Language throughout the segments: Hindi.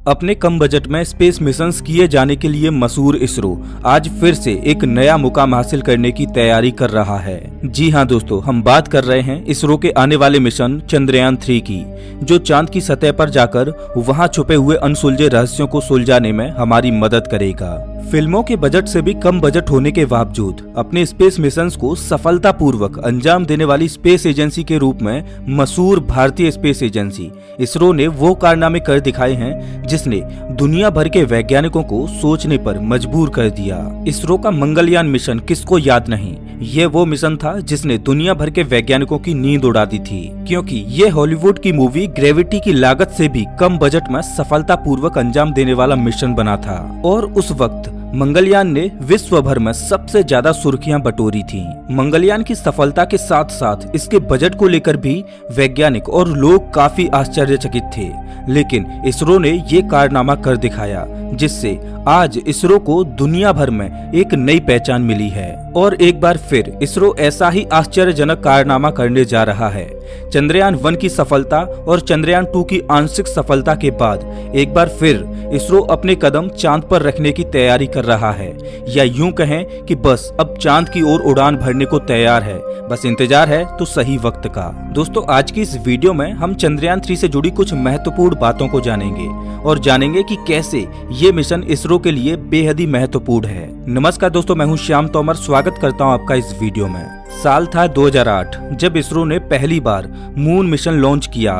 अपने कम बजट में स्पेस मिशंस किए जाने के लिए मशहूर इसरो आज फिर से एक नया मुकाम हासिल करने की तैयारी कर रहा है। जी हाँ दोस्तों, हम बात कर रहे हैं इसरो के आने वाले मिशन चंद्रयान 3 की, जो चांद की सतह पर जाकर वहां छुपे हुए अनसुलझे रहस्यों को सुलझाने में हमारी मदद करेगा। फिल्मों के बजट से भी कम बजट होने के बावजूद अपने स्पेस मिशंस को सफलतापूर्वक अंजाम देने वाली स्पेस एजेंसी के रूप में मशहूर भारतीय स्पेस एजेंसी इसरो ने वो कारनामे कर दिखाए हैं जिसने दुनिया भर के वैज्ञानिकों को सोचने पर मजबूर कर दिया। इसरो का मंगलयान मिशन किसको याद नहीं, ये वो मिशन था जिसने दुनिया भर के वैज्ञानिकों की नींद उड़ा दी थी, क्योंकि ये हॉलीवुड की मूवी ग्रेविटी की लागत से भी कम बजट में सफलतापूर्वक अंजाम देने वाला मिशन बना था। और उस वक्त मंगलयान ने विश्व भर में सबसे ज्यादा सुर्खियां बटोरी थी। मंगलयान की सफलता के साथ साथ इसके बजट को लेकर भी वैज्ञानिक और लोग काफी आश्चर्यचकित थे, लेकिन इसरो ने ये कारनामा कर दिखाया जिससे आज इसरो को दुनिया भर में एक नई पहचान मिली है। और एक बार फिर इसरो ऐसा ही आश्चर्यजनक कारनामा करने जा रहा है। चंद्रयान 1 की सफलता और चंद्रयान 2 की आंशिक सफलता के बाद एक बार फिर इसरो अपने कदम चांद पर रखने की तैयारी कर रहा है, या यूं कहें कि बस अब चांद की ओर उड़ान भरने को तैयार है, बस इंतजार है तो सही वक्त का। दोस्तों, आज की इस वीडियो में हम चंद्रयान 3 से जुड़ी कुछ महत्वपूर्ण बातों को जानेंगे और जानेंगे कि कैसे ये मिशन इसरो के लिए बेहद ही महत्वपूर्ण है। नमस्कार दोस्तों, मैं हूं श्याम तोमर, स्वागत करता हूं आपका इस वीडियो में। साल था 2008 जब इसरो ने पहली बार मून मिशन लॉन्च किया।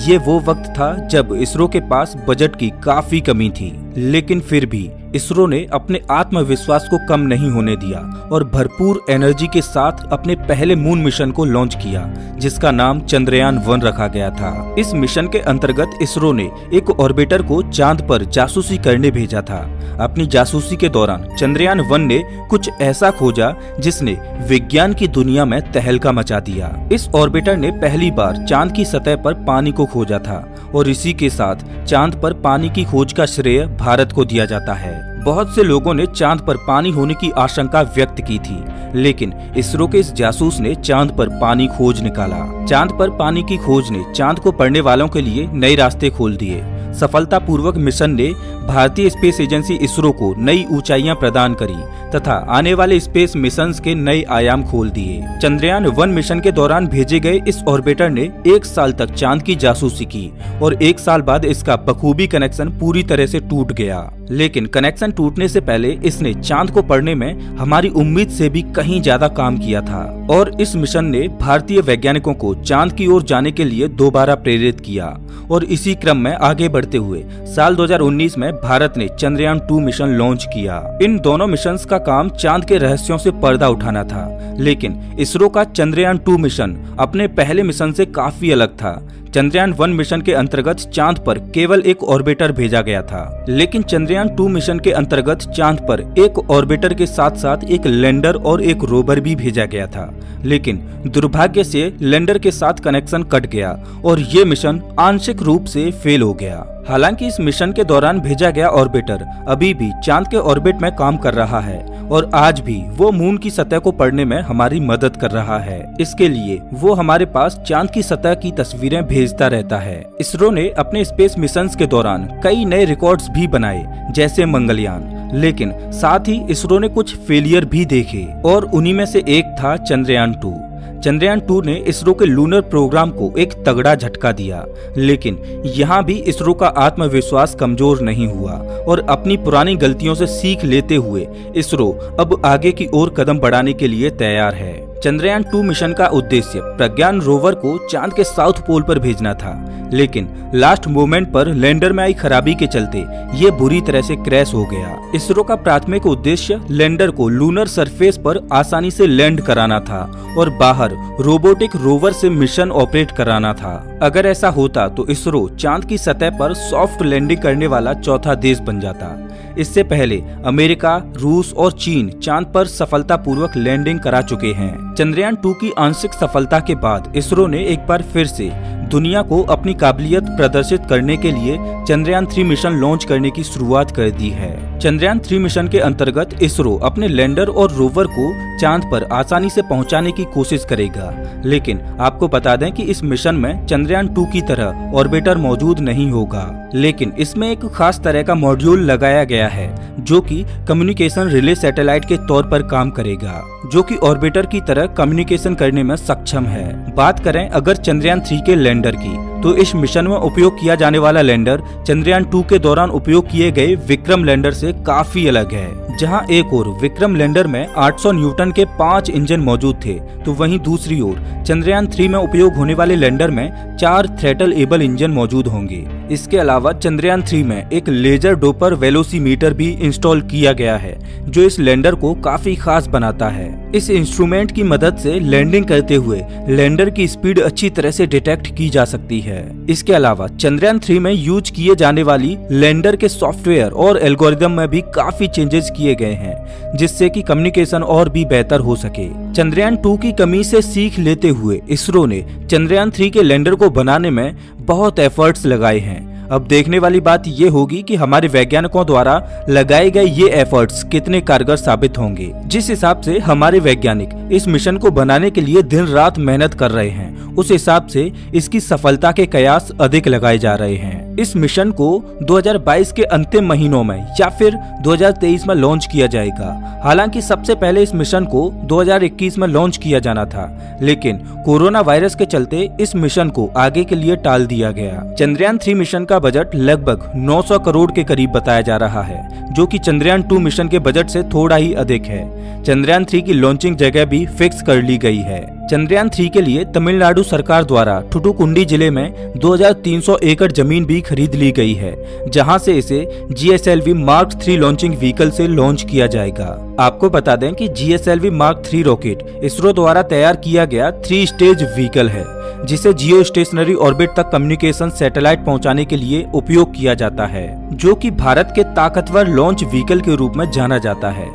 ये वो वक्त था जब इसरो के पास बजट की काफी कमी थी, लेकिन फिर भी इसरो ने अपने आत्मविश्वास को कम नहीं होने दिया और भरपूर एनर्जी के साथ अपने पहले मून मिशन को लॉन्च किया, जिसका नाम चंद्रयान 1 रखा गया था। इस मिशन के अंतर्गत इसरो ने एक ऑर्बिटर को चांद पर जासूसी करने भेजा था। अपनी जासूसी के दौरान चंद्रयान 1 ने कुछ ऐसा खोजा जिसने विज्ञान की दुनिया में तहलका मचा दिया। इस ऑर्बिटर ने पहली बार चांद की सतह पर पानी को खोजा था और इसी के साथ चांद पर पानी की खोज का श्रेय भारत को दिया जाता है। बहुत से लोगों ने चांद पर पानी होने की आशंका व्यक्त की थी, लेकिन इसरो के इस जासूस ने चांद पर पानी खोज निकाला। चांद पर पानी की खोज ने चांद को पढ़ने वालों के लिए नए रास्ते खोल दिए। सफलतापूर्वक मिशन ने भारतीय स्पेस एजेंसी इसरो को नई ऊंचाइयां प्रदान करी तथा आने वाले स्पेस मिशंस के नए आयाम खोल दिए। चंद्रयान 1 मिशन के दौरान भेजे गए इस ऑर्बिटर ने 1 साल तक चांद की जासूसी की और 1 साल बाद इसका बखूबी कनेक्शन पूरी तरह से टूट गया। लेकिन कनेक्शन टूटने से पहले इसने चांद को पढ़ने में हमारी उम्मीद से भी कहीं ज्यादा काम किया था और इस मिशन ने भारतीय वैज्ञानिकों को चांद की ओर जाने के लिए दोबारा प्रेरित किया। और इसी क्रम में आगे बढ़ते हुए साल 2019 में भारत ने चंद्रयान 2 मिशन लॉन्च किया। इन दोनों मिशंस का काम चांद के रहस्यों से पर्दा उठाना था, लेकिन इसरो का चंद्रयान 2 मिशन अपने पहले मिशन से काफी अलग था। चंद्रयान 1 मिशन के अंतर्गत चांद पर केवल एक ऑर्बिटर भेजा गया था, लेकिन चंद्रयान 2 मिशन के अंतर्गत चांद पर एक ऑर्बिटर के साथ साथ एक लैंडर और एक रोवर भी भेजा गया था। लेकिन दुर्भाग्य से लैंडर के साथ कनेक्शन कट गया और ये मिशन आंशिक रूप से फेल हो गया। हालांकि इस मिशन के दौरान भेजा गया ऑर्बिटर अभी भी चांद के ऑर्बिट में काम कर रहा है और आज भी वो मून की सतह को पढ़ने में हमारी मदद कर रहा है। इसके लिए वो हमारे पास चांद की सतह की तस्वीरें भेजता रहता है। इसरो ने अपने स्पेस मिशंस के दौरान कई नए रिकॉर्ड्स भी बनाए, जैसे मंगलयान, लेकिन साथ ही इसरो ने कुछ फेलियर भी देखे और उन्हीं में से एक था चंद्रयान 2। चंद्रयान 2 ने इसरो के लूनर प्रोग्राम को एक तगड़ा झटका दिया, लेकिन यहाँ भी इसरो का आत्मविश्वास कमजोर नहीं हुआ और अपनी पुरानी गलतियों से सीख लेते हुए इसरो अब आगे की ओर कदम बढ़ाने के लिए तैयार है। चंद्रयान 2 मिशन का उद्देश्य प्रज्ञान रोवर को चांद के साउथ पोल पर भेजना था, लेकिन लास्ट मोमेंट पर लैंडर में आई खराबी के चलते ये बुरी तरह से क्रैश हो गया। इसरो का प्राथमिक उद्देश्य लैंडर को लूनर सरफेस पर आसानी से लैंड कराना था और बाहर रोबोटिक रोवर से मिशन ऑपरेट कराना था। अगर ऐसा होता तो इसरो चांद की सतह पर सॉफ्ट लैंडिंग करने वाला चौथा देश बन जाता। इससे पहले अमेरिका, रूस और चीन चांद पर सफलतापूर्वक लैंडिंग करा चुके हैं। चंद्रयान 2 की आंशिक सफलता के बाद इसरो ने एक बार फिर से दुनिया को अपनी काबिलियत प्रदर्शित करने के लिए चंद्रयान 3 मिशन लॉन्च करने की शुरुआत कर दी है। चंद्रयान 3 मिशन के अंतर्गत इसरो अपने लैंडर और रोवर को चांद पर आसानी से पहुंचाने की कोशिश करेगा, लेकिन आपको बता दें कि इस मिशन में चंद्रयान 2 की तरह ऑर्बिटर मौजूद नहीं होगा, लेकिन इसमें एक खास तरह का मॉड्यूल लगाया गया है जो कि कम्युनिकेशन रिले सैटेलाइट के तौर पर काम करेगा, जो कि ऑर्बिटर की तरह कम्युनिकेशन करने में सक्षम है। बात करें अगर चंद्रयान 3 के लैंडर की, तो इस मिशन में उपयोग किया जाने वाला लैंडर चंद्रयान 2 के दौरान उपयोग किए गए विक्रम लैंडर से काफी अलग है। जहां एक ओर विक्रम लैंडर में 800 न्यूटन के 5 इंजन मौजूद थे, तो वहीं दूसरी ओर चंद्रयान 3 में उपयोग होने वाले लैंडर में 4 थ्रेटल एबल इंजन मौजूद होंगे। इसके अलावा चंद्रयान 3 में एक लेजर डोपर वेलोसीमीटर भी इंस्टॉल किया गया है, जो इस लैंडर को काफी खास बनाता है। इस इंस्ट्रूमेंट की मदद से लैंडिंग करते हुए लैंडर की स्पीड अच्छी तरह से डिटेक्ट की जा सकती है। इसके अलावा चंद्रयान 3 में यूज किए जाने वाली लैंडर के सॉफ्टवेयर और एल्गोरिदम में भी काफी चेंजेस किए गए हैं, जिससे कि कम्युनिकेशन और भी बेहतर हो सके। चंद्रयान 2 की कमी से सीख लेते हुए इसरो ने चंद्रयान 3 के लैंडर को बनाने में बहुत एफर्ट्स लगाए हैं। अब देखने वाली बात ये होगी कि हमारे वैज्ञानिकों द्वारा लगाए गए ये एफर्ट्स कितने कारगर साबित होंगे। जिस हिसाब से हमारे वैज्ञानिक इस मिशन को बनाने के लिए दिन रात मेहनत कर रहे हैं, उस हिसाब से इसकी सफलता के कयास अधिक लगाए जा रहे हैं। इस मिशन को 2022 के अंतिम महीनों में या फिर 2023 में लॉन्च किया जाएगा। हालांकि सबसे पहले इस मिशन को 2021 में लॉन्च किया जाना था, लेकिन कोरोना वायरस के चलते इस मिशन को आगे के लिए टाल दिया गया। चंद्रयान 3 मिशन का बजट लगभग 900 करोड़ के करीब बताया जा रहा है, जो कि चंद्रयान 2 मिशन के बजट से थोड़ा ही अधिक है। चंद्रयान 3 की लॉन्चिंग जगह भी फिक्स कर ली गई है। चंद्रयान 3 के लिए तमिलनाडु सरकार द्वारा थुथुकुंडी जिले में 2300 एकड़ जमीन भी खरीद ली गई है, जहां से इसे GSLV Mark 3 लॉन्चिंग व्हीकल से लॉन्च किया जाएगा। आपको बता दें कि GSLV Mark 3 रॉकेट इसरो द्वारा तैयार किया गया 3 स्टेज व्हीकल है, जिसे जियो स्टेशनरी ऑर्बिट तक कम्युनिकेशन सैटेलाइट पहुंचाने के लिए उपयोग किया जाता है, जो कि भारत के ताकतवर लॉन्च व्हीकल के रूप में जाना जाता है।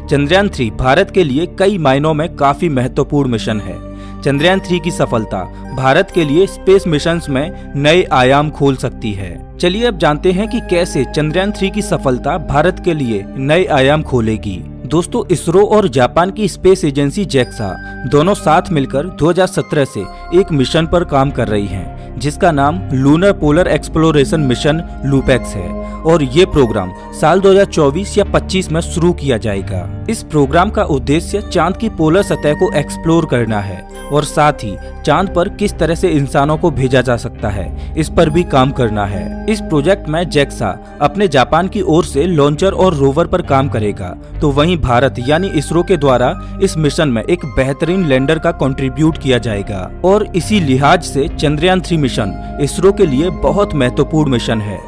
चंद्रयान 3 भारत के लिए कई मायनों में काफी महत्वपूर्ण मिशन है। चंद्रयान 3 की सफलता भारत के लिए स्पेस मिशंस में नए आयाम खोल सकती है। चलिए अब जानते हैं कि कैसे चंद्रयान 3 की सफलता भारत के लिए नए आयाम खोलेगी। दोस्तों, इसरो और जापान की स्पेस एजेंसी JAXA दोनों साथ मिलकर 2017 से एक मिशन पर काम कर रही हैं, जिसका नाम lunar polar exploration mission LUPEX है, और ये प्रोग्राम साल 2024 या 25 में शुरू किया जाएगा। इस प्रोग्राम का उद्देश्य चांद की पोलर सतह को एक्सप्लोर करना है और साथ ही चांद पर किस तरह से इंसानों को भेजा जा सकता है, इस पर भी काम करना है। इस प्रोजेक्ट में JAXA अपने जापान की ओर से लॉन्चर और रोवर पर काम करेगा, तो वहीं भारत यानी इसरो के द्वारा इस मिशन में एक बेहतरीन लैंडर का कंट्रीब्यूट किया जाएगा। और इसी लिहाज से चंद्रयान 3 मिशन इसरो के लिए बहुत महत्वपूर्ण मिशन है।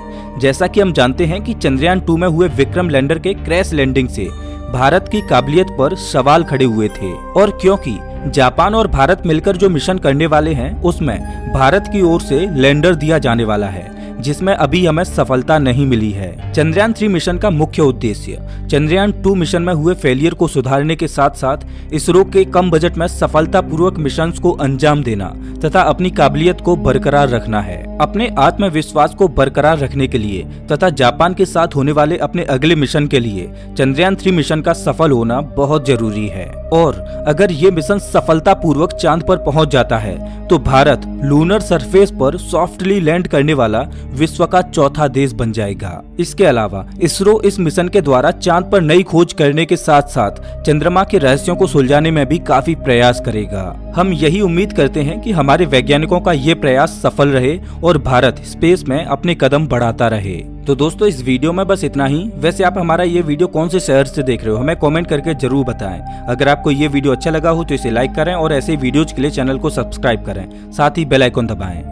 जैसा कि हम जानते हैं कि चंद्रयान 2 में हुए विक्रम लैंडर के क्रैश लैंडिंग से भारत की काबिलियत पर सवाल खड़े हुए थे, और क्योंकि जापान और भारत मिलकर जो मिशन करने वाले हैं, उसमें भारत की ओर से लैंडर दिया जाने वाला है, जिसमें अभी हमें सफलता नहीं मिली है। चंद्रयान 3 मिशन का मुख्य उद्देश्य चंद्रयान 2 मिशन में हुए फेलियर को सुधारने के साथ साथ इसरो के कम बजट में सफलतापूर्वक मिशंस को अंजाम देना तथा अपनी काबिलियत को बरकरार रखना है। अपने आत्मविश्वास को बरकरार रखने के लिए तथा जापान के साथ होने वाले अपने अगले मिशन के लिए चंद्रयान 3 मिशन का सफल होना बहुत जरूरी है। और अगर ये मिशन सफलतापूर्वक चांद पर पहुंच जाता है, तो भारत लूनर सरफेस पर सॉफ्टली लैंड करने वाला विश्व का चौथा देश बन जाएगा। इसके अलावा इसरो इस मिशन के द्वारा चांद पर नई खोज करने के साथ साथ चंद्रमा के रहस्यों को सुलझाने में भी काफी प्रयास करेगा। हम यही उम्मीद करते हैं कि हमारे वैज्ञानिकों का ये प्रयास सफल रहे और भारत स्पेस में अपने कदम बढ़ाता रहे। तो दोस्तों, इस वीडियो में बस इतना ही। वैसे आप हमारा ये वीडियो कौन से शहर से देख रहे हो, हमें कमेंट करके जरूर बताएं। अगर आपको ये वीडियो अच्छा लगा हो तो इसे लाइक करें और ऐसे वीडियोज के लिए चैनल को सब्सक्राइब करें, साथ ही बेल आइकन दबाएं।